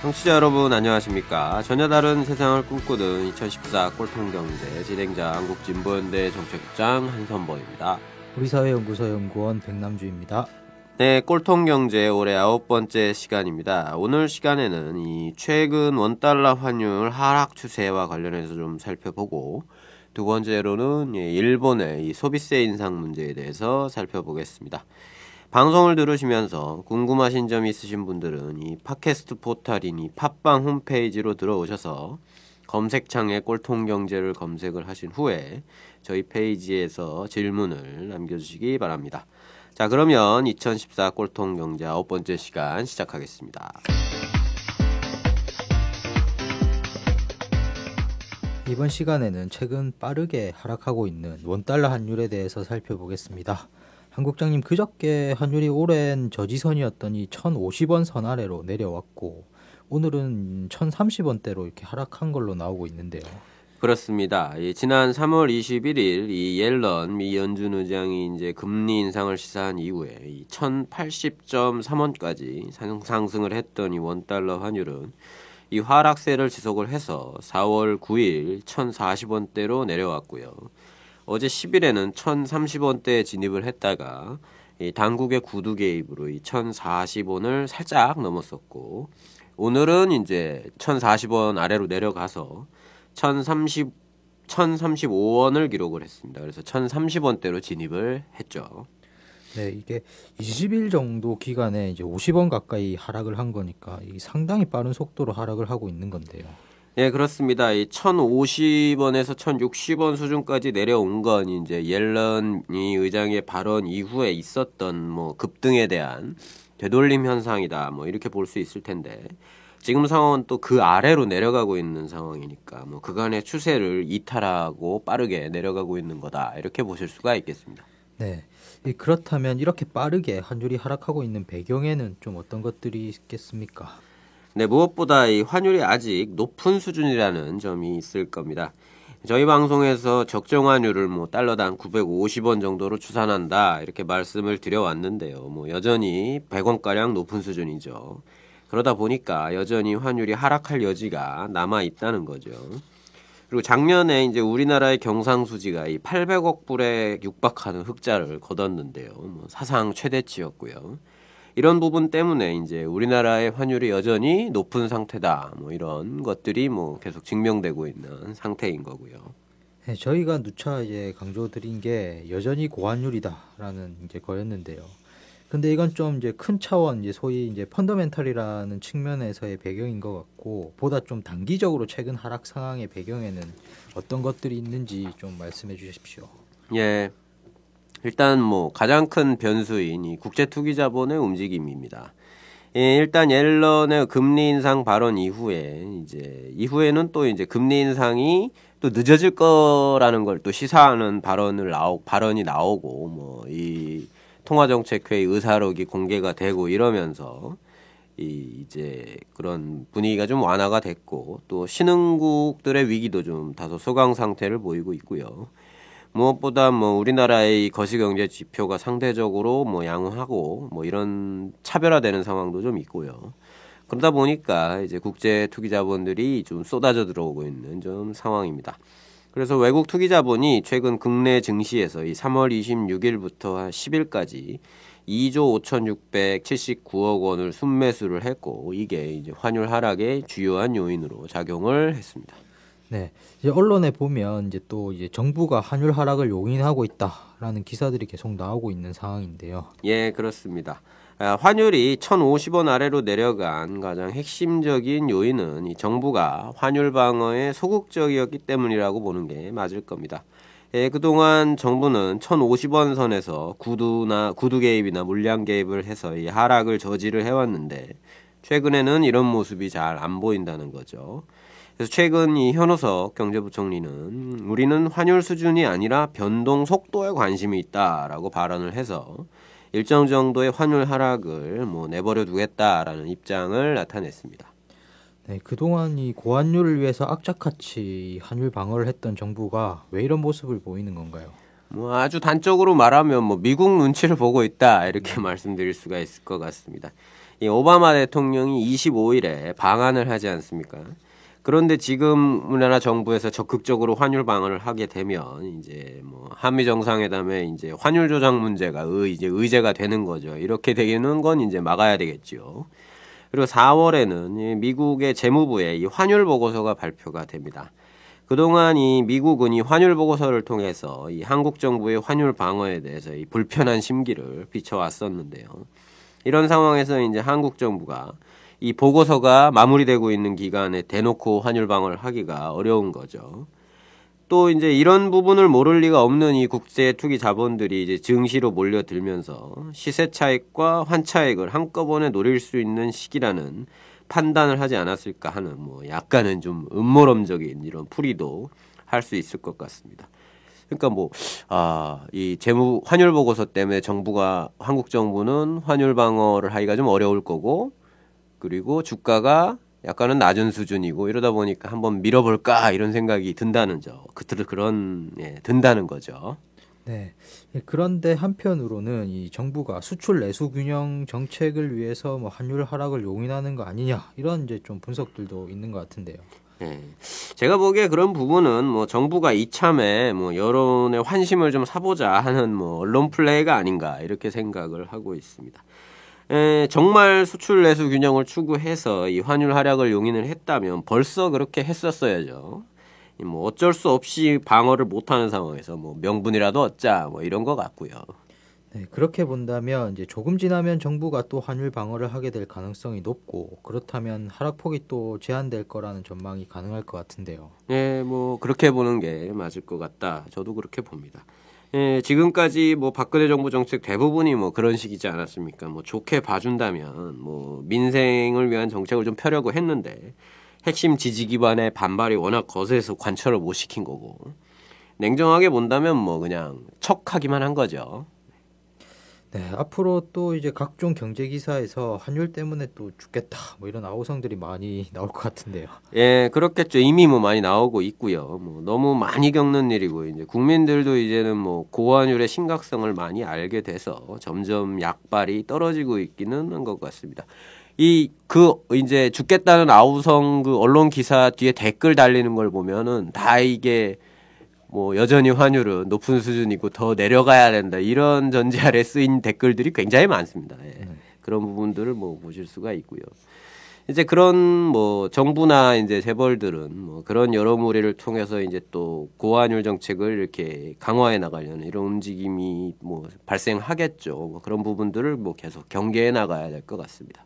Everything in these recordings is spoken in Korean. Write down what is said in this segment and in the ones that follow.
청취자 여러분 안녕하십니까. 전혀 다른 세상을 꿈꾸는 2014 꼴통경제 진행자 한국진보연대 정책국장 한선보입니다. 우리사회연구소 연구원 백남주입니다. 네, 꼴통경제 올해 9번째 시간입니다. 오늘 시간에는 이 최근 원달러 환율 하락 추세와 관련해서 좀 살펴보고, 두 번째로는 일본의 이 소비세 인상 문제에 대해서 살펴보겠습니다. 방송을 들으시면서 궁금하신 점이 있으신 분들은 이 팟캐스트 포털인 이 팟빵 홈페이지로 들어오셔서 검색창에 꼴통경제를 검색을 하신 후에 저희 페이지에서 질문을 남겨주시기 바랍니다. 자, 그러면 2014 꼴통경제 9번째 시간 시작하겠습니다. 이번 시간에는 최근 빠르게 하락하고 있는 원달러 환율에 대해서 살펴보겠습니다. 한국장님, 그저께 환율이 오랜 저지선이었던 이 1,050원 선 아래로 내려왔고 오늘은 1,030원대로 이렇게 하락한 걸로 나오고 있는데요. 그렇습니다. 지난 3월 21일 이 옐런 미 연준 의장이 이제 금리 인상을 시사한 이후에 1,080.3원까지 상승을 했던 이 원달러 환율은 이 하락세를 지속을 해서 4월 9일 1,040원대로 내려왔고요. 어제 10일에는 1,030원대에 진입을 했다가 이 당국의 구두 개입으로 이 1,040원을 살짝 넘었었고, 오늘은 이제 1,040원 아래로 내려가서 1,035원을 기록을 했습니다. 그래서 1,030원대로 진입을 했죠. 네, 이게 20일 정도 기간에 이제 50원 가까이 하락을 한 거니까 이 상당히 빠른 속도로 하락을 하고 있는 건데요. 네, 그렇습니다. 이 1,050원에서 1,060원 수준까지 내려온 건 이제 옐런이 의장의 발언 이후에 있었던 뭐 급등에 대한 되돌림 현상이다. 뭐 이렇게 볼 수 있을 텐데, 지금 상황은 또 그 아래로 내려가고 있는 상황이니까 뭐 그간의 추세를 이탈하고 빠르게 내려가고 있는 거다. 이렇게 보실 수가 있겠습니다. 네, 그렇다면 이렇게 빠르게 환율이 하락하고 있는 배경에는 좀 어떤 것들이 있겠습니까? 네, 무엇보다 이 환율이 아직 높은 수준이라는 점이 있을 겁니다. 저희 방송에서 적정 환율을 뭐 달러당 950원 정도로 추산한다 이렇게 말씀을 드려왔는데요. 뭐 여전히 100원가량 높은 수준이죠. 그러다 보니까 여전히 환율이 하락할 여지가 남아 있다는 거죠. 그리고 작년에 이제 우리나라의 경상수지가 이 800억 불에 육박하는 흑자를 거뒀는데요. 뭐 사상 최대치였고요. 이런 부분 때문에 이제 우리나라의 환율이 여전히 높은 상태다. 뭐 이런 것들이 뭐 계속 증명되고 있는 상태인 거고요. 네, 저희가 누차 이제 강조드린 게 여전히 고환율이다라는 이제 거였는데요. 근데 이건 좀 이제 큰 차원, 이제 소위 이제 펀더멘털이라는 측면에서의 배경인 것 같고, 보다 좀 단기적으로 최근 하락 상황의 배경에는 어떤 것들이 있는지 좀 말씀해 주십시오. 예. 일단 뭐 가장 큰 변수인 이 국제투기자본의 움직임입니다. 일단 옐런의 금리 인상 발언 이후에는 또 이제 금리 인상이 또 늦어질 거라는 걸 또 시사하는 발언이 나오고 뭐 이 통화정책회의 의사록이 공개가 되고 이러면서 이제 그런 분위기가 좀 완화가 됐고, 또 신흥국들의 위기도 좀 다소 소강 상태를 보이고 있고요. 무엇보다 뭐 우리나라의 거시경제 지표가 상대적으로 뭐 양호하고 뭐 이런 차별화되는 상황도 좀 있고요. 그러다 보니까 이제 국제 투기자본들이 좀 쏟아져 들어오고 있는 좀 상황입니다. 그래서 외국 투기자본이 최근 국내 증시에서 이 3월 26일부터 10일까지 2조 5,679억 원을 순매수를 했고, 이게 이제 환율 하락의 주요한 요인으로 작용을 했습니다. 네, 이제 언론에 보면 이제 또 이제 정부가 환율 하락을 용인하고 있다라는 기사들이 계속 나오고 있는 상황인데요. 예, 그렇습니다. 환율이 1,050원 아래로 내려간 가장 핵심적인 요인은 이 정부가 환율 방어에 소극적이었기 때문이라고 보는 게 맞을 겁니다. 그동안 정부는 1,050원 선에서 구두 개입이나 물량 개입을 해서 이 하락을 저지를 해왔는데, 최근에는 이런 모습이 잘 안 보인다는 거죠. 그래서 최근 이 현우석 경제부총리는 우리는 환율 수준이 아니라 변동 속도에 관심이 있다라고 발언을 해서 일정 정도의 환율 하락을 뭐 내버려 두겠다라는 입장을 나타냈습니다. 네, 그동안 이 고환율을 위해서 악착같이 환율 방어를 했던 정부가 왜 이런 모습을 보이는 건가요? 뭐 아주 단적으로 말하면 뭐 미국 눈치를 보고 있다 이렇게 말씀드릴 수가 있을 것 같습니다. 이 오바마 대통령이 25일에 방한을 하지 않습니까? 그런데 지금 우리나라 정부에서 적극적으로 환율 방어를 하게 되면 이제 뭐 한미 정상회담에 이제 환율 조작 문제가 이제 의제가 되는 거죠. 이렇게 되는 건 이제 막아야 되겠죠. 그리고 4월에는 미국의 재무부의 이 환율 보고서가 발표가 됩니다. 그동안 이 미국은 이 환율 보고서를 통해서 이 한국 정부의 환율 방어에 대해서 이 불편한 심기를 비춰왔었는데요. 이런 상황에서 이제 한국 정부가 이 보고서가 마무리되고 있는 기간에 대놓고 환율 방어를 하기가 어려운 거죠. 또 이제 이런 부분을 모를 리가 없는 이 국제 투기 자본들이 이제 증시로 몰려들면서 시세 차익과 환차익을 한꺼번에 노릴 수 있는 시기라는 판단을 하지 않았을까 하는 뭐 약간은 좀 음모론적인 이런 풀이도 할 수 있을 것 같습니다. 그러니까 이 재무 환율 보고서 때문에 한국 정부는 환율 방어를 하기가 좀 어려울 거고, 그리고 주가가 약간은 낮은 수준이고 이러다 보니까 한번 밀어볼까 이런 생각이 든다는 든다는 거죠. 네. 그런데 한편으로는 이 정부가 수출 내수 균형 정책을 위해서 뭐 환율 하락을 용인하는 거 아니냐 이런 이제 좀 분석들도 있는 것 같은데요. 예. 제가 보기에 그런 부분은 뭐 정부가 이참에 뭐 여론의 환심을 좀 사보자 하는 뭐 언론 플레이가 아닌가 이렇게 생각을 하고 있습니다. 정말 수출 내수 균형을 추구해서 이 환율 하락을 용인을 했다면 벌써 그렇게 했었어야죠. 뭐 어쩔 수 없이 방어를 못하는 상황에서 뭐 명분이라도 얻자 뭐 이런 것 같고요. 네, 그렇게 본다면 이제 조금 지나면 정부가 또 환율 방어를 하게 될 가능성이 높고 그렇다면 하락폭이 또 제한될 거라는 전망이 가능할 것 같은데요. 예, 뭐 그렇게 보는 게 맞을 것 같다. 저도 그렇게 봅니다. 예, 지금까지 뭐 박근혜 정부 정책 대부분이 뭐 그런 식이지 않았습니까? 뭐 좋게 봐준다면 뭐 민생을 위한 정책을 좀 펴려고 했는데 핵심 지지 기반의 반발이 워낙 거세서 관철을 못 시킨 거고, 냉정하게 본다면 뭐 그냥 척하기만 한 거죠. 네, 앞으로 또 이제 각종 경제 기사에서 환율 때문에 또 죽겠다 뭐 이런 아우성들이 많이 나올 것 같은데요. 예, 그렇겠죠. 이미 뭐 많이 나오고 있고요. 뭐 너무 많이 겪는 일이고, 이제 국민들도 이제는 뭐 고환율의 심각성을 많이 알게 돼서 점점 약발이 떨어지고 있기는 한 것 같습니다. 이제 죽겠다는 아우성 그 언론 기사 뒤에 댓글 달리는 걸 보면은 다 이게 뭐 여전히 환율은 높은 수준이고 더 내려가야 된다 이런 전제 아래 쓰인 댓글들이 굉장히 많습니다. 예. 그런 부분들을 뭐 보실 수가 있고요. 이제 그런 뭐 정부나 이제 재벌들은 뭐 그런 여러모리를 통해서 이제 또 고환율 정책을 이렇게 강화해 나가려는 이런 움직임이 뭐 발생하겠죠. 뭐 그런 부분들을 뭐 계속 경계해 나가야 될 것 같습니다.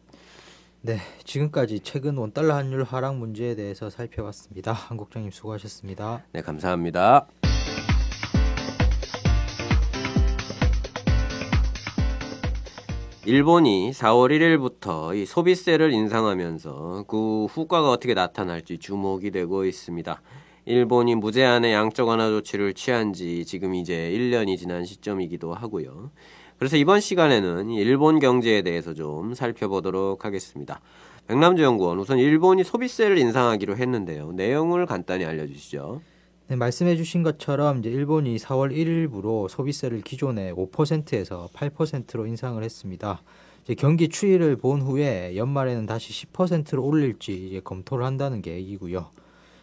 네, 지금까지 최근 원달러 환율 하락 문제에 대해서 살펴봤습니다. 한국장님 수고하셨습니다. 네, 감사합니다. 일본이 4월 1일부터 이 소비세를 인상하면서 그 후과가 어떻게 나타날지 주목이 되고 있습니다. 일본이 무제한의 양적 완화 조치를 취한 지 지금 이제 1년이 지난 시점이기도 하고요. 그래서 이번 시간에는 일본 경제에 대해서 좀 살펴보도록 하겠습니다. 백남주 연구원, 우선 일본이 소비세를 인상하기로 했는데요. 내용을 간단히 알려주시죠. 네, 말씀해주신 것처럼 이제 일본이 4월 1일부로 소비세를 기존의 5%에서 8%로 인상을 했습니다. 이제 경기 추이를 본 후에 연말에는 다시 10%로 올릴지 이제 검토를 한다는 계획이고요.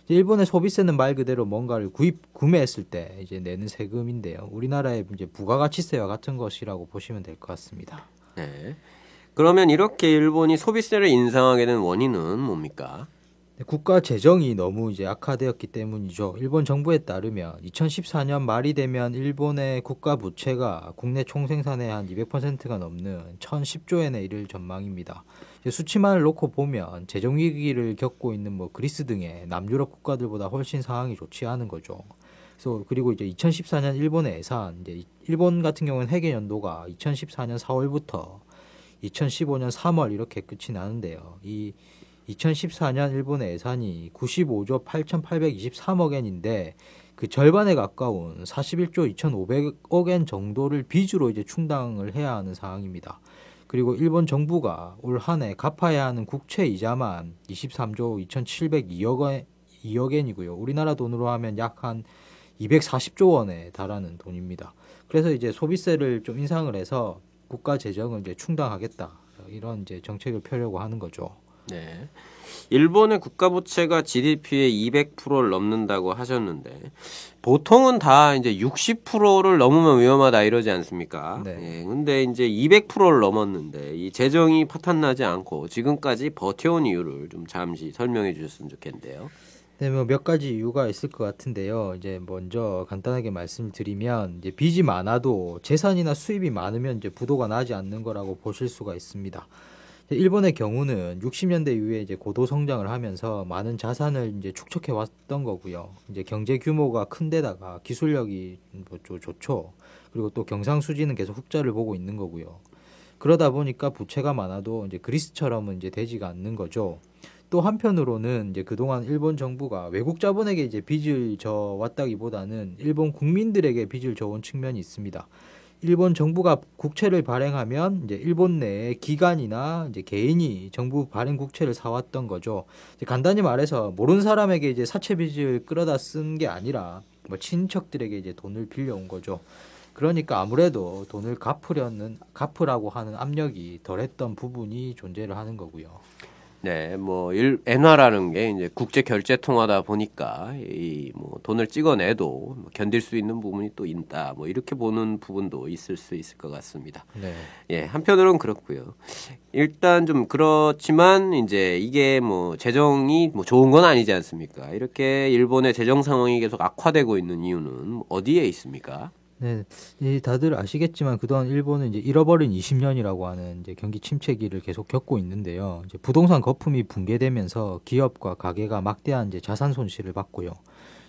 이제 일본의 소비세는 말 그대로 뭔가를 구매했을 때 이제 내는 세금인데요. 우리나라의 이제 부가가치세와 같은 것이라고 보시면 될 것 같습니다. 네. 그러면 이렇게 일본이 소비세를 인상하게 된 원인은 뭡니까? 네, 국가 재정이 너무 이제 악화되었기 때문이죠. 일본 정부에 따르면 2014년 말이 되면 일본의 국가 부채가 국내 총생산의 한 200%가 넘는 1,010조 엔에 이를 전망입니다. 수치만을 놓고 보면 재정 위기를 겪고 있는 뭐 그리스 등의 남유럽 국가들보다 훨씬 상황이 좋지 않은 거죠. 그리고 이제 2014년 일본의 예산, 이제 일본 같은 경우는 회계 연도가 2014년 4월부터 2015년 3월 이렇게 끝이 나는데요. 2014년 일본의 예산이 95조 8,823억 엔인데 그 절반에 가까운 41조 2,500억 엔 정도를 빚으로 이제 충당을 해야 하는 상황입니다. 그리고 일본 정부가 올 한 해 갚아야 하는 국채 이자만 23조 2,702억 엔이고요. 우리나라 돈으로 하면 약 한 240조 원에 달하는 돈입니다. 그래서 이제 소비세를 좀 인상을 해서 국가 재정을 이제 충당하겠다. 이런 이제 정책을 펴려고 하는 거죠. 네. 일본의 국가 부채가 GDP의 200%를 넘는다고 하셨는데 보통은 다 이제 60%를 넘으면 위험하다 이러지 않습니까? 네. 예. 근데 이제 200%를 넘었는데 이 재정이 파탄나지 않고 지금까지 버텨온 이유를 좀 잠시 설명해 주셨으면 좋겠는데요. 네, 뭐 몇 가지 이유가 있을 것 같은데요. 이제 먼저 간단하게 말씀드리면 이제 빚이 많아도 재산이나 수입이 많으면 이제 부도가 나지 않는 거라고 보실 수가 있습니다. 일본의 경우는 60년대 이후에 이제 고도 성장을 하면서 많은 자산을 이제 축적해 왔던 거고요. 이제 경제 규모가 큰 데다가 기술력이 뭐좀 좋죠. 그리고 또 경상수지는 계속 흑자를 보고 있는 거고요. 그러다 보니까 부채가 많아도 이제 그리스처럼은 이제 되지가 않는 거죠. 또 한편으로는 이제 그동안 일본 정부가 외국 자본에게 이제 빚을 져 왔다기보다는 일본 국민들에게 빚을 져온 측면이 있습니다. 일본 정부가 국채를 발행하면 이제 일본 내에 기관이나 이제 개인이 정부 발행 국채를 사왔던 거죠. 이제 간단히 말해서 모르는 사람에게 이제 사채 빚을 끌어다 쓴 게 아니라 뭐 친척들에게 이제 돈을 빌려온 거죠. 그러니까 아무래도 돈을 갚으라고 하는 압력이 덜했던 부분이 존재를 하는 거고요. 네, 뭐 엔화라는 게 이제 국제 결제 통화다 보니까 이 뭐 돈을 찍어내도 뭐 견딜 수 있는 부분이 또 있다. 뭐 이렇게 보는 부분도 있을 수 있을 것 같습니다. 네. 예, 한편으로는 그렇고요. 일단 좀 그렇지만 이제 이게 뭐 재정이 뭐 좋은 건 아니지 않습니까? 이렇게 일본의 재정 상황이 계속 악화되고 있는 이유는 어디에 있습니까? 네, 이 다들 아시겠지만 그동안 일본은 이제 잃어버린 20년이라고 하는 이제 경기 침체기를 계속 겪고 있는데요. 이제 부동산 거품이 붕괴되면서 기업과 가게가 막대한 이제 자산 손실을 받고요.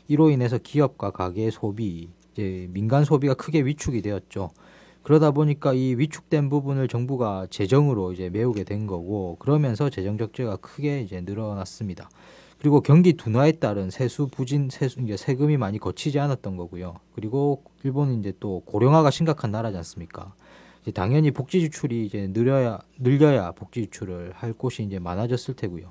이로 인해서 기업과 가게의 소비, 이제 민간 소비가 크게 위축이 되었죠. 그러다 보니까 이 위축된 부분을 정부가 재정으로 이제 메우게 된 거고, 그러면서 재정 적자가 크게 이제 늘어났습니다. 그리고 경기 둔화에 따른 이제 세금이 많이 거치지 않았던 거고요. 그리고 일본은 이제 또 고령화가 심각한 나라지 않습니까? 이제 당연히 복지 지출이 이제 늘려야 복지 지출을 할 곳이 이제 많아졌을 테고요.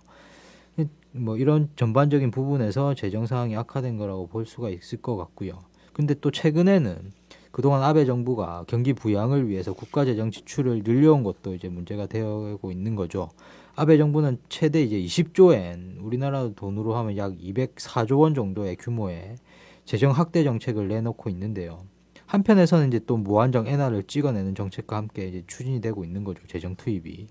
뭐 이런 전반적인 부분에서 재정 상황이 악화된 거라고 볼 수가 있을 것 같고요. 근데 또 최근에는 그동안 아베 정부가 경기 부양을 위해서 국가 재정 지출을 늘려온 것도 이제 문제가 되고 있는 거죠. 아베 정부는 최대 이제 20조 엔, 우리나라 돈으로 하면 약 204조 원 정도의 규모의 재정 확대 정책을 내놓고 있는데요. 한편에서는 이제 또 무한정 엔화를 찍어내는 정책과 함께 이제 추진이 되고 있는 거죠. 재정 투입이.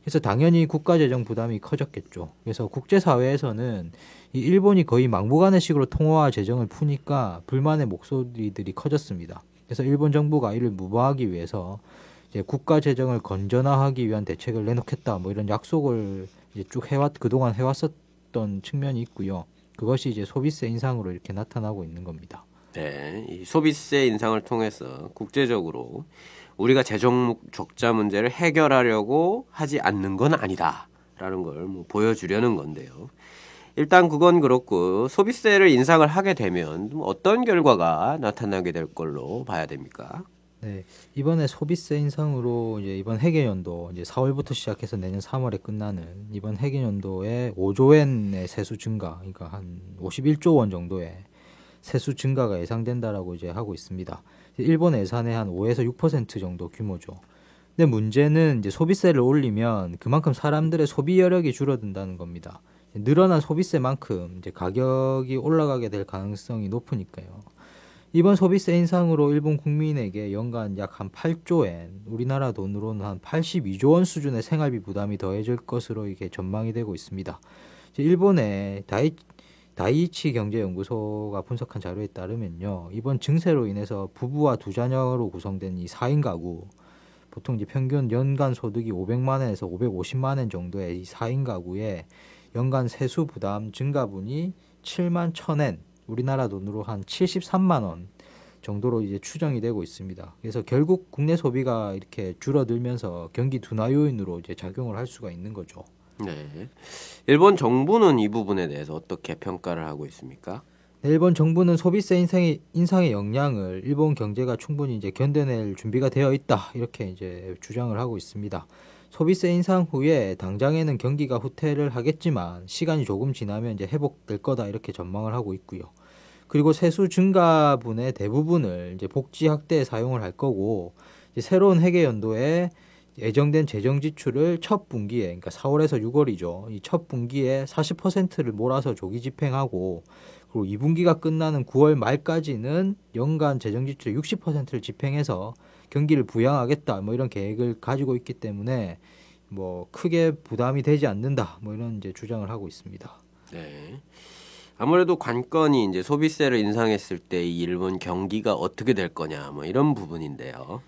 그래서 당연히 국가 재정 부담이 커졌겠죠. 그래서 국제사회에서는 이 일본이 거의 막무가내식으로 통화와 재정을 푸니까 불만의 목소리들이 커졌습니다. 그래서 일본 정부가 이를 무마하기 위해서 이제 국가 재정을 건전화하기 위한 대책을 내놓겠다, 뭐 이런 약속을 이제 그동안 해왔었던 측면이 있고요. 그것이 이제 소비세 인상으로 이렇게 나타나고 있는 겁니다. 네, 이 소비세 인상을 통해서 국제적으로 우리가 재정 적자 문제를 해결하려고 하지 않는 건 아니다라는 걸 뭐 보여주려는 건데요. 일단 그건 그렇고 소비세를 인상을 하게 되면 어떤 결과가 나타나게 될 걸로 봐야 됩니까? 네, 이번에 소비세 인상으로 이제 이번 회계연도 이제 4월부터 시작해서 내년 3월에 끝나는 이번 회계연도에 5조 엔의 세수 증가, 그러니까 한 51조 원 정도의 세수 증가가 예상된다라고 이제 하고 있습니다. 일본 예산의 한 5에서 6% 정도 규모죠. 근데 문제는 이제 소비세를 올리면 그만큼 사람들의 소비 여력이 줄어든다는 겁니다. 늘어난 소비세만큼 이제 가격이 올라가게 될 가능성이 높으니까요. 이번 소비세 인상으로 일본 국민에게 연간 약 한 8조 엔, 우리나라 돈으로는 한 82조 원 수준의 생활비 부담이 더해질 것으로 이게 전망이 되고 있습니다. 일본의 다이치 경제연구소가 분석한 자료에 따르면요, 이번 증세로 인해서 부부와 두 자녀로 구성된 이 4인 가구, 보통 이제 평균 연간 소득이 500만 원에서 550만 원 정도의 이 4인 가구의 연간 세수 부담 증가분이 7만 1,000엔, 우리나라 돈으로 한 73만 원 정도로 이제 추정이 되고 있습니다. 그래서 결국 국내 소비가 이렇게 줄어들면서 경기 둔화 요인으로 이제 작용을 할 수가 있는 거죠. 네. 일본 정부는 이 부분에 대해서 어떻게 평가를 하고 있습니까? 네, 일본 정부는 소비세 인상의 영향을 일본 경제가 충분히 이제 견뎌낼 준비가 되어 있다, 이렇게 이제 주장을 하고 있습니다. 소비세 인상 후에 당장에는 경기가 후퇴를 하겠지만 시간이 조금 지나면 이제 회복될 거다, 이렇게 전망을 하고 있고요. 그리고 세수 증가분의 대부분을 이제 복지 확대에 사용을 할 거고, 이제 새로운 회계 연도에 예정된 재정 지출을 첫 분기에, 그러니까 4월에서 6월이죠. 이 첫 분기에 40%를 몰아서 조기 집행하고, 그리고 2분기가 끝나는 9월 말까지는 연간 재정 지출의 60%를 집행해서 경기를 부양하겠다, 뭐 이런 계획을 가지고 있기 때문에 뭐 크게 부담이 되지 않는다, 뭐 이런 이제 주장을 하고 있습니다. 네. 아무래도 관건이 이제 소비세를 인상했을 때 이 일본 경기가 어떻게 될 거냐, 뭐 이런 부분인데요.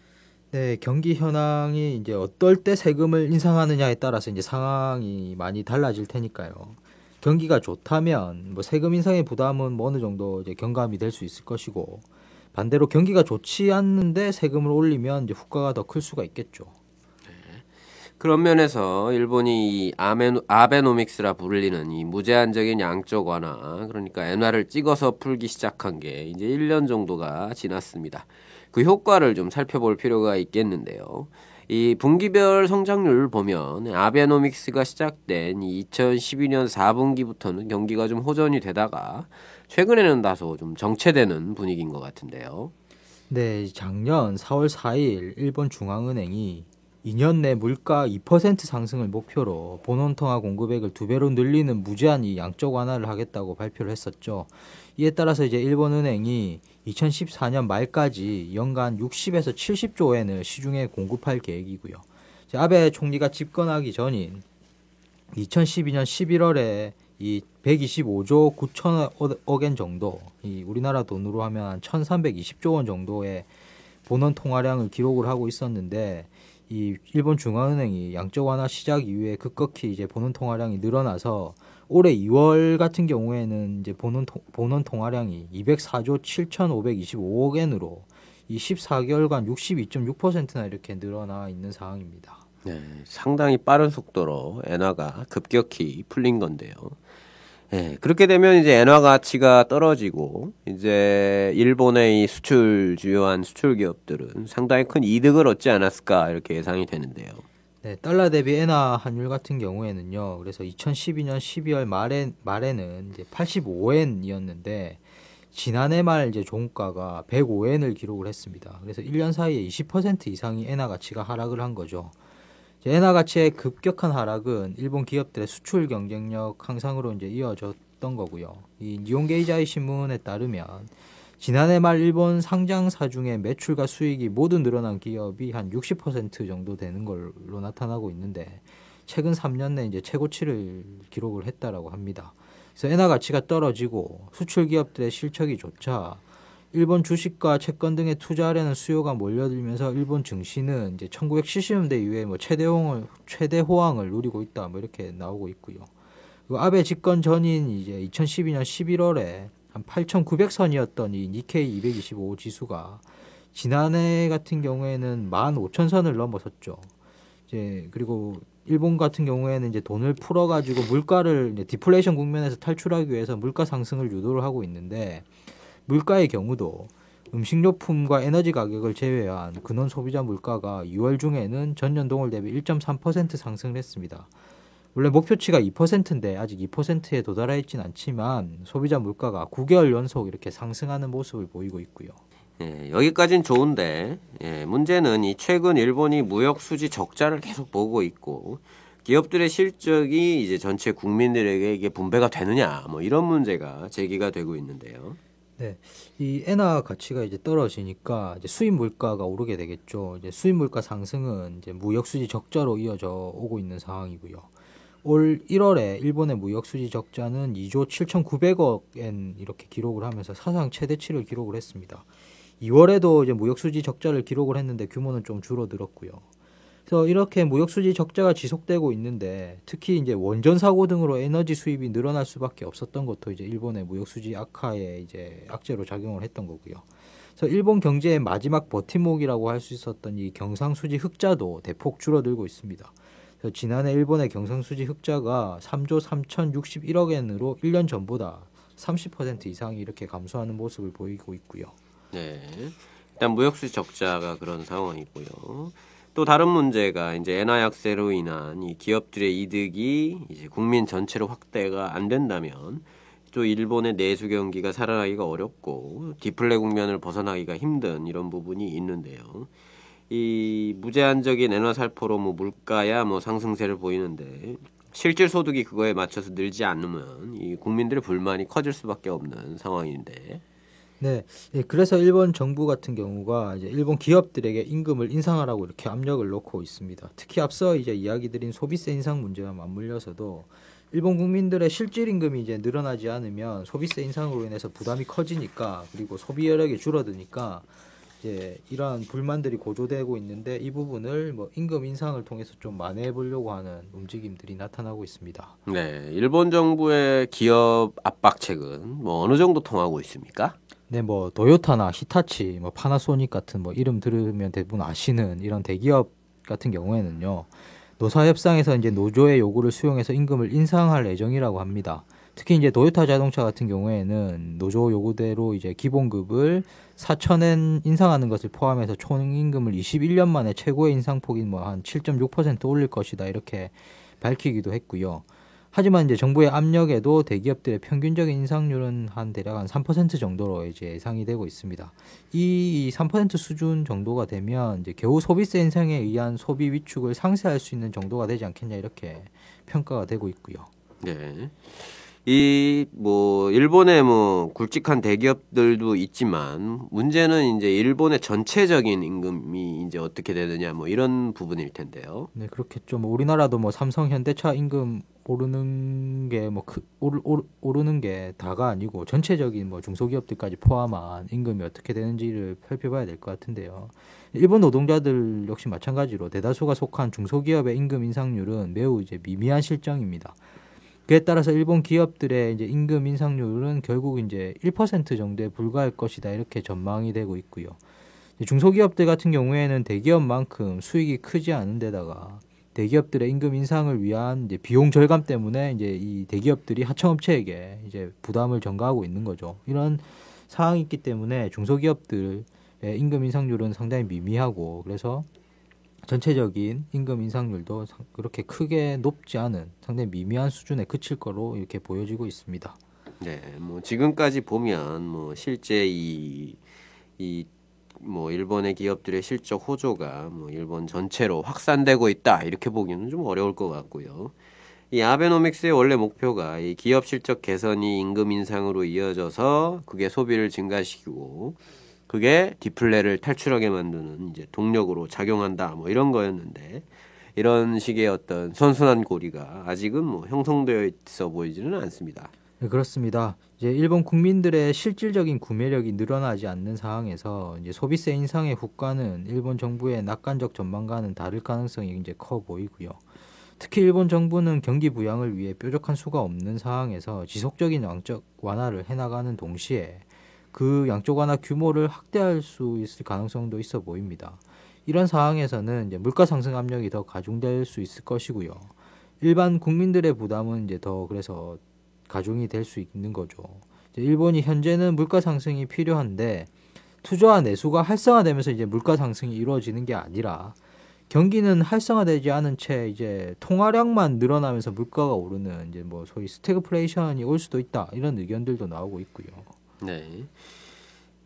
네, 경기 현황이 이제 어떨 때 세금을 인상하느냐에 따라서 이제 상황이 많이 달라질 테니까요. 경기가 좋다면 뭐 세금 인상의 부담은 뭐 어느 정도 이제 경감이 될 수 있을 것이고, 반대로 경기가 좋지 않는데 세금을 올리면 이제 후과가 더 클 수가 있겠죠. 그런 면에서 일본이 이 아베노믹스라 불리는 이 무제한적인 양적 완화, 그러니까 엔화를 찍어서 풀기 시작한 게 이제 1년 정도가 지났습니다. 그 효과를 좀 살펴볼 필요가 있겠는데요. 이 분기별 성장률 보면 아베노믹스가 시작된 2012년 4분기부터는 경기가 좀 호전이 되다가 최근에는 다소 좀 정체되는 분위기인 것 같은데요. 네, 작년 4월 4일 일본 중앙은행이 2년 내 물가 2% 상승을 목표로 본원통화 공급액을 2배로 늘리는 무제한 이 양적 완화를 하겠다고 발표를 했었죠. 이에 따라서 이제 일본은행이 2014년 말까지 연간 60에서 70조 엔을 시중에 공급할 계획이고요. 이제 아베 총리가 집권하기 전인 2012년 11월에 이 125조 9천억 엔 정도, 이 우리나라 돈으로 하면 한 1320조 원 정도의 본원 통화량을 기록을 하고 있었는데, 이 일본 중앙은행이 양적 완화 시작 이후에 급격히 이제 본원 통화량이 늘어나서 올해 2월 같은 경우에는 이제 본원 통화량이 204조 7,525억 엔으로 이 14개월간 62.6%나 이렇게 늘어나 있는 상황입니다. 네, 상당히 빠른 속도로 엔화가 급격히 풀린 건데요. 예, 그렇게 되면 이제 엔화 가치가 떨어지고 이제 일본의 이 수출 주요한 수출 기업들은 상당히 큰 이득을 얻지 않았을까 이렇게 예상이 되는데요. 네, 달러 대비 엔화 환율 같은 경우에는요. 그래서 2012년 12월 말에는 이제 85엔이었는데 지난해 말 이제 종가가 105엔을 기록을 했습니다. 그래서 1년 사이에 20% 이상이 엔화 가치가 하락을 한 거죠. 이제 엔화 가치의 급격한 하락은 일본 기업들의 수출 경쟁력 향상으로 이제 이어졌던 거고요. 이 니혼게이자이 신문에 따르면 지난해 말 일본 상장사 중에 매출과 수익이 모두 늘어난 기업이 한 60% 정도 되는 걸로 나타나고 있는데 최근 3년 내 이제 최고치를 기록을 했다라고 합니다. 그래서 엔화 가치가 떨어지고 수출 기업들의 실적이 좋자 일본 주식과 채권 등에 투자하려는 수요가 몰려들면서 일본 증시는 이제 1970년대 이후에 뭐 최대 호황을 누리고 있다 뭐 이렇게 나오고 있고요. 그리고 아베 집권 전인 이제 2012년 11월에 한 8,900선이었던 이 니케이 225 지수가 지난해 같은 경우에는 15,000선을 넘어섰죠. 이제 그리고 일본 같은 경우에는 이제 돈을 풀어가지고 물가를 이제 디플레이션 국면에서 탈출하기 위해서 물가 상승을 유도를 하고 있는데 물가의 경우도 음식료품과 에너지 가격을 제외한 근원 소비자 물가가 6월 중에는 전년 동월 대비 1.3% 상승을 했습니다. 원래 목표치가 2%인데 아직 2%에 도달해 있진 않지만 소비자 물가가 9개월 연속 이렇게 상승하는 모습을 보이고 있고요. 예, 여기까진 좋은데 문제는 이 최근 일본이 무역 수지 적자를 계속 보고 있고 기업들의 실적이 이제 전체 국민들에게 이게 분배가 되느냐 뭐 이런 문제가 제기가 되고 있는데요. 네, 이 엔화 가치가 이제 떨어지니까 이제 수입 물가가 오르게 되겠죠. 이제 수입 물가 상승은 이제 무역 수지 적자로 이어져 오고 있는 상황이고요. 올 1월에 일본의 무역 수지 적자는 2조 7,900억 엔 이렇게 기록을 하면서 사상 최대치를 기록을 했습니다. 2월에도 이제 무역 수지 적자를 기록을 했는데 규모는 좀 줄어들었고요. 그래서 이렇게 무역 수지 적자가 지속되고 있는데 특히 이제 원전 사고 등으로 에너지 수입이 늘어날 수밖에 없었던 것도 이제 일본의 무역 수지 악화에 이제 악재로 작용을 했던 거고요. 그래서 일본 경제의 마지막 버팀목이라고 할 수 있었던 이 경상수지 흑자도 대폭 줄어들고 있습니다. 그래서 지난해 일본의 경상수지 흑자가 3조 3,061억 엔으로 1년 전보다 30% 이상이 이렇게 감소하는 모습을 보이고 있고요. 네, 일단 무역수지 적자가 그런 상황이고요. 또 다른 문제가 이제 엔화 약세로 인한 이 기업들의 이득이 이제 국민 전체로 확대가 안 된다면 또 일본의 내수 경기가 살아나기가 어렵고 디플레 국면을 벗어나기가 힘든 이런 부분이 있는데요. 이 무제한적인 엔화살포로 뭐 물가야 뭐 상승세를 보이는데 실질 소득이 그거에 맞춰서 늘지 않으면 이 국민들의 불만이 커질 수밖에 없는 상황인데. 네, 예, 그래서 일본 정부 같은 경우가 이제 일본 기업들에게 임금을 인상하라고 이렇게 압력을 놓고 있습니다. 특히 앞서 이제 이야기 드린 소비세 인상 문제와 맞물려서도 일본 국민들의 실질 임금이 이제 늘어나지 않으면 소비세 인상으로 인해서 부담이 커지니까, 그리고 소비 여력이 줄어드니까 이제 이러한 불만들이 고조되고 있는데, 이 부분을 뭐 임금 인상을 통해서 좀 만회해 보려고 하는 움직임들이 나타나고 있습니다. 네, 일본 정부의 기업 압박책은 뭐 어느 정도 통하고 있습니까? 네, 뭐 도요타나 히타치, 뭐 파나소닉 같은 뭐 이름 들으면 대부분 아시는 이런 대기업 같은 경우에는요, 노사 협상에서 이제 노조의 요구를 수용해서 임금을 인상할 예정이라고 합니다. 특히 이제 도요타 자동차 같은 경우에는 노조 요구대로 이제 기본급을 4천엔 인상하는 것을 포함해서 총 임금을 21년 만에 최고의 인상폭인 뭐 한 7.6% 올릴 것이다, 이렇게 밝히기도 했고요. 하지만 이제 정부의 압력에도 대기업들의 평균적인 인상률은 한 대략 한 3% 정도로 이제 예상이 되고 있습니다. 이 3% 수준 정도가 되면 이제 겨우 소비세 인상에 의한 소비 위축을 상쇄할 수 있는 정도가 되지 않겠냐, 이렇게 평가가 되고 있고요. 네. 이 뭐 일본의 뭐 굵직한 대기업들도 있지만 문제는 이제 일본의 전체적인 임금이 이제 어떻게 되느냐 뭐 이런 부분일 텐데요. 네, 그렇겠죠. 뭐 우리나라도 뭐 삼성, 현대차 임금 오르는 게 뭐 오르는 게 다가 아니고 전체적인 뭐 중소기업들까지 포함한 임금이 어떻게 되는지를 살펴봐야 될 것 같은데요. 일본 노동자들 역시 마찬가지로 대다수가 속한 중소기업의 임금 인상률은 매우 이제 미미한 실정입니다. 그에 따라서 일본 기업들의 이제 임금 인상률은 결국 이제 1% 정도에 불과할 것이다, 이렇게 전망이 되고 있고요. 중소기업들 같은 경우에는 대기업만큼 수익이 크지 않은 데다가 대기업들의 임금 인상을 위한 이제 비용 절감 때문에 이제 이 대기업들이 하청업체에게 이제 부담을 전가하고 있는 거죠. 이런 상황이 있기 때문에 중소기업들의 임금 인상률은 상당히 미미하고, 그래서 전체적인 임금 인상률도 그렇게 크게 높지 않은 상당히 미미한 수준에 그칠 거로 이렇게 보여지고 있습니다. 네, 뭐 지금까지 보면 뭐 실제 이 뭐 일본의 기업들의 실적 호조가 뭐 일본 전체로 확산되고 있다 이렇게 보기는 좀 어려울 것 같고요. 이 아베노믹스의 원래 목표가 이 기업 실적 개선이 임금 인상으로 이어져서 그게 소비를 증가시키고 그게 디플레를 탈출하게 만드는 이제 동력으로 작용한다 뭐 이런 거였는데 이런 식의 어떤 선순환 고리가 아직은 뭐 형성되어 있어 보이지는 않습니다. 네, 그렇습니다. 이제 일본 국민들의 실질적인 구매력이 늘어나지 않는 상황에서 이제 소비세 인상의 효과는 일본 정부의 낙관적 전망과는 다를 가능성이 이제 커 보이고요. 특히 일본 정부는 경기 부양을 위해 뾰족한 수가 없는 상황에서 지속적인 양적 완화를 해나가는 동시에 그 양적 완화 규모를 확대할 수 있을 가능성도 있어 보입니다. 이런 상황에서는 이제 물가 상승 압력이 더 가중될 수 있을 것이고요. 일반 국민들의 부담은 이제 더 그래서 가중이 될 수 있는 거죠. 이제 일본이 현재는 물가 상승이 필요한데 투자와 내수가 활성화되면서 이제 물가 상승이 이루어지는 게 아니라 경기는 활성화되지 않은 채 이제 통화량만 늘어나면서 물가가 오르는 이제 뭐 소위 스태그플레이션이 올 수도 있다, 이런 의견들도 나오고 있고요. 네.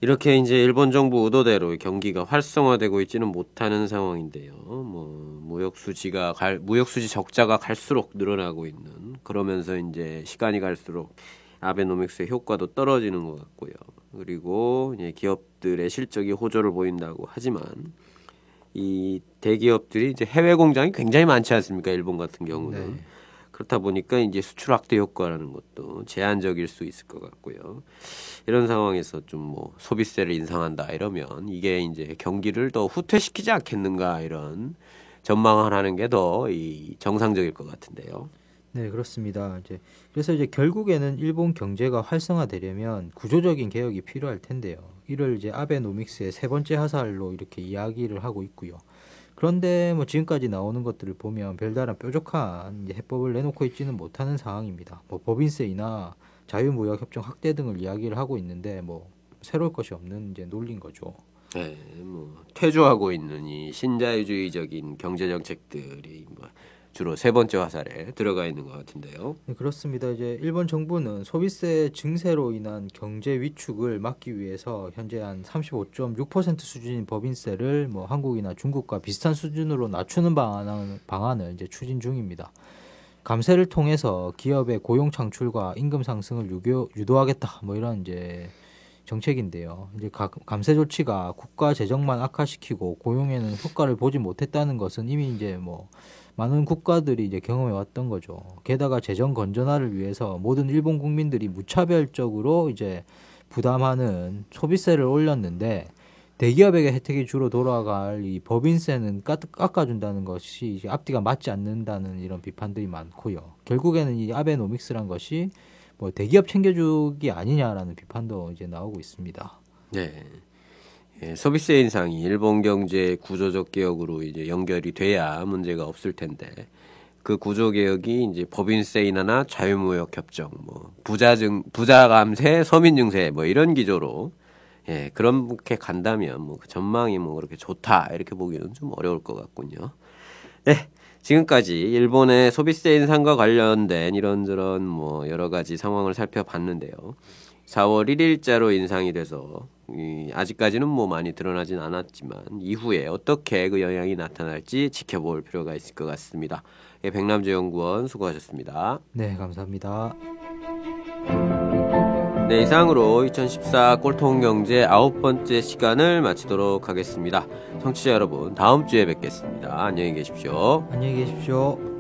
이렇게 이제 일본 정부 의도대로 경기가 활성화되고 있지는 못하는 상황인데요. 뭐 무역 수지 적자가 갈수록 늘어나고 있는 그러면서 이제 시간이 갈수록 아베노믹스의 효과도 떨어지는 것 같고요. 그리고 이제 기업들의 실적이 호조를 보인다고 하지만 이 대기업들이 이제 해외 공장이 굉장히 많지 않습니까? 일본 같은 경우는. 네. 그렇다 보니까 이제 수출 확대 효과라는 것도 제한적일 수 있을 것 같고요. 이런 상황에서 좀 뭐 소비세를 인상한다 이러면 이게 이제 경기를 더 후퇴시키지 않겠는가 이런 전망을 하는 게 더 이 정상적일 것 같은데요. 네, 그렇습니다. 이제 그래서 이제 결국에는 일본 경제가 활성화되려면 구조적인 개혁이 필요할 텐데요. 이를 이제 아베노믹스의 세 번째 화살로 이렇게 이야기를 하고 있고요. 그런데 뭐 지금까지 나오는 것들을 보면 별다른 뾰족한 이제 해법을 내놓고 있지는 못하는 상황입니다. 뭐 법인세이나 자유무역협정 확대 등을 이야기를 하고 있는데 뭐 새로울 것이 없는 이제 논리인 거죠. 뭐 퇴조하고 있는 이 신자유주의적인 경제 정책들이 뭐 주로 세 번째 화살에 들어가 있는 것 같은데요. 네, 그렇습니다. 이제 일본 정부는 소비세 증세로 인한 경제 위축을 막기 위해서 현재 한 35.6% 수준인 법인세를 뭐 한국이나 중국과 비슷한 수준으로 낮추는 방안을 이제 추진 중입니다. 감세를 통해서 기업의 고용 창출과 임금 상승을 유도하겠다. 뭐 이런 이제 정책인데요. 이제 감세 조치가 국가 재정만 악화시키고 고용에는 효과를 보지 못했다는 것은 이미 이제 뭐 많은 국가들이 이제 경험해 왔던 거죠. 게다가 재정 건전화를 위해서 모든 일본 국민들이 무차별적으로 이제 부담하는 소비세를 올렸는데 대기업에게 혜택이 주로 돌아갈 이 법인세는 깎아준다는 것이 이제 앞뒤가 맞지 않는다는 이런 비판들이 많고요. 결국에는 이 아베노믹스란 것이 뭐 대기업 챙겨주기 아니냐라는 비판도 이제 나오고 있습니다. 네. 예, 소비세 인상이 일본 경제 구조적 개혁으로 이제 연결이 돼야 문제가 없을 텐데 그 구조 개혁이 이제 법인세 인하나 자유무역 협정, 뭐 부자 감세, 서민 증세 뭐 이런 기조로 그렇게 간다면 뭐 그 전망이 뭐 그렇게 좋다 이렇게 보기는 좀 어려울 것 같군요. 네. 지금까지 일본의 소비세 인상과 관련된 이런저런 뭐 여러 가지 상황을 살펴봤는데요. 4월 1일자로 인상이 돼서 아직까지는 뭐 많이 드러나진 않았지만 이후에 어떻게 그 영향이 나타날지 지켜볼 필요가 있을 것 같습니다. 백남주 연구원 수고하셨습니다. 네, 감사합니다. 네, 이상으로 2014 꼴통경제 9번째 시간을 마치도록 하겠습니다. 청취자 여러분, 다음 주에 뵙겠습니다. 안녕히 계십시오. 안녕히 계십시오.